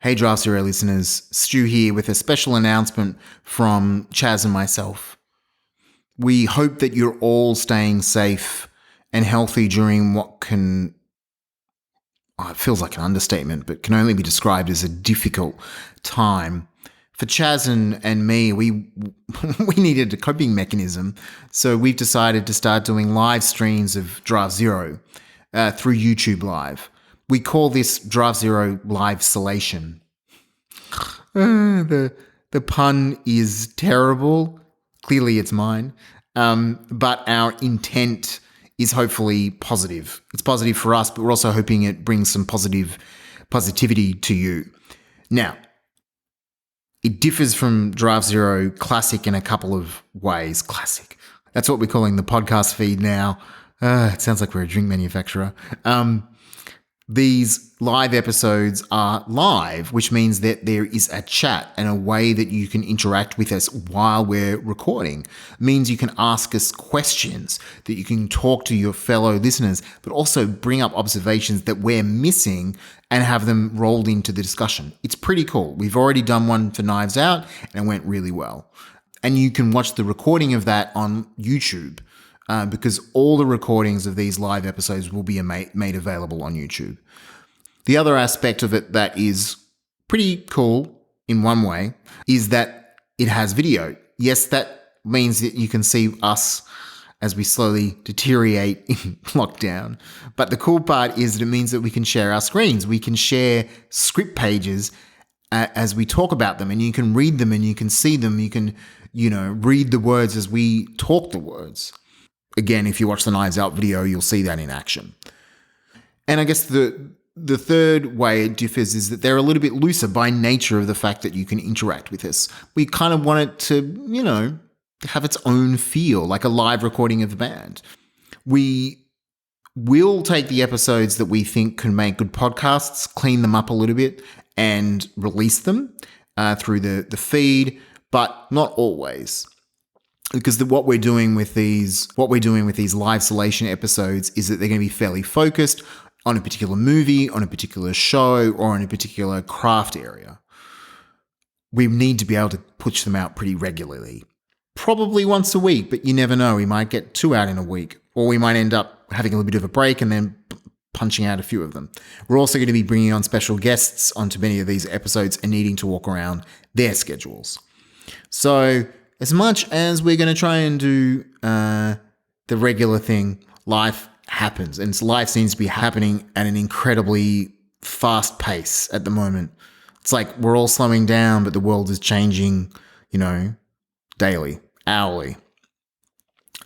Hey Draft Zero listeners, Stu here with a special announcement from Chaz and myself. We hope that you're all staying safe and healthy during what it feels like an understatement, but can only be described as a difficult time. For Chaz and me, we needed a coping mechanism, so we've decided to start doing live streams of Draft Zero through YouTube Live. We call this Draft Zero LiVEsolation. The pun is terrible. Clearly it's mine. But our intent is hopefully positive. It's positive for us, but we're also hoping it brings some positivity to you. Now, it differs from Draft Zero Classic in a couple of ways. Classic. That's what we're calling the podcast feed now. It sounds like we're a drink manufacturer. These live episodes are live, which means that there is a chat and a way that you can interact with us while we're recording. It means you can ask us questions, that you can talk to your fellow listeners, but also bring up observations that we're missing and have them rolled into the discussion. It's pretty cool. We've already done one for Knives Out and it went really well. And you can watch the recording of that on YouTube. Because all the recordings of these live episodes will be made available on YouTube. The other aspect of it that is pretty cool in one way is that it has video. Yes, that means that you can see us as we slowly deteriorate in lockdown. But the cool part is that it means that we can share our screens. We can share script pages as we talk about them, and you can read them and you can see them. You can, read the words as we talk the words. Again, if you watch the Knives Out video, you'll see that in action. And I guess the third way it differs is that they're a little bit looser by nature of the fact that you can interact with us. We kind of want it to, have its own feel, like a live recording of the band. We will take the episodes that we think can make good podcasts, clean them up a little bit, and release them through the feed, but not always. Because what we're doing with these LiVEsolation episodes is that they're going to be fairly focused on a particular movie, on a particular show, or on a particular craft area. We need to be able to push them out pretty regularly. Probably once a week, but you never know. We might get 2 out in a week, or we might end up having a little bit of a break and then punching out a few of them. We're also going to be bringing on special guests onto many of these episodes and needing to walk around their schedules. So, as much as we're going to try and do the regular thing, life happens. And life seems to be happening at an incredibly fast pace at the moment. It's like we're all slowing down, but the world is changing, daily, hourly.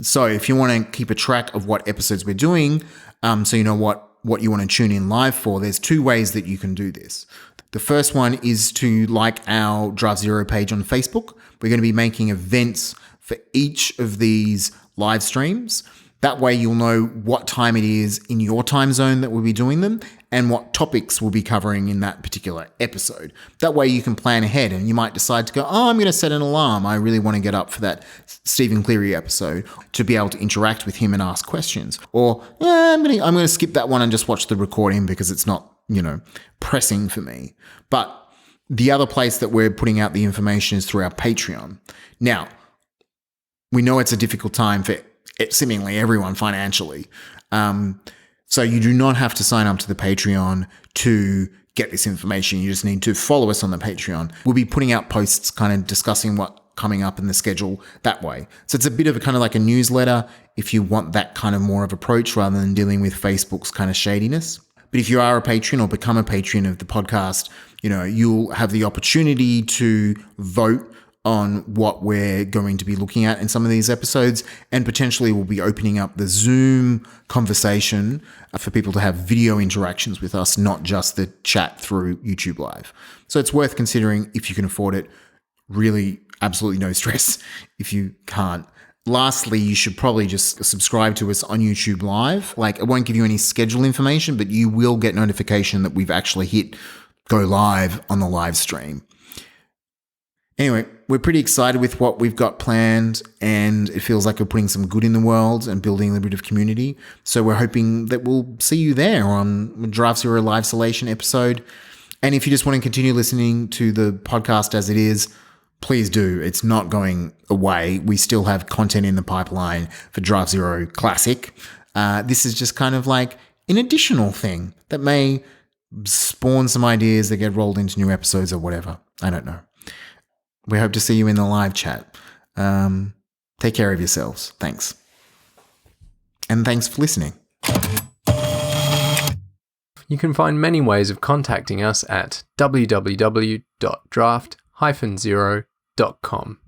So if you want to keep a track of what episodes we're doing, so you know what you want to tune in live for, there's 2 ways that you can do this. The first one is to like our Draft Zero page on Facebook. We're going to be making events for each of these live streams. That way you'll know what time it is in your time zone that we'll be doing them and what topics we'll be covering in that particular episode. That way you can plan ahead and you might decide to go, I'm going to set an alarm. I really want to get up for that Stephen Cleary episode to be able to interact with him and ask questions. Or I'm going to skip that one and just watch the recording because it's not, pressing for me. But the other place that we're putting out the information is through our Patreon. Now, we know it's a difficult time for seemingly everyone financially. So you do not have to sign up to the Patreon to get this information. You just need to follow us on the Patreon. We'll be putting out posts kind of discussing what's coming up in the schedule that way. So it's a bit of a kind of like a newsletter if you want that kind of more of approach rather than dealing with Facebook's kind of shadiness. But if you are a patron or become a patron of the podcast, you'll have the opportunity to vote on what we're going to be looking at in some of these episodes, and potentially we'll be opening up the Zoom conversation for people to have video interactions with us, not just the chat through YouTube Live. So it's worth considering if you can afford it. Really, absolutely no stress if you can't. Lastly, you should probably just subscribe to us on YouTube Live. It won't give you any schedule information, but you will get notification that we've actually hit go live on the live stream. Anyway, we're pretty excited with what we've got planned, and it feels like we're putting some good in the world and building a bit of community. So we're hoping that we'll see you there on Draft Zero LiVEsolation episode And if you just want to continue listening to the podcast as it is, please do. It's not going away. We still have content in the pipeline for Draft Zero Classic. This is just kind of like an additional thing that may spawn some ideas that get rolled into new episodes or whatever. I don't know. We hope to see you in the live chat. Take care of yourselves. Thanks. And thanks for listening. You can find many ways of contacting us at www.draft-zero.com.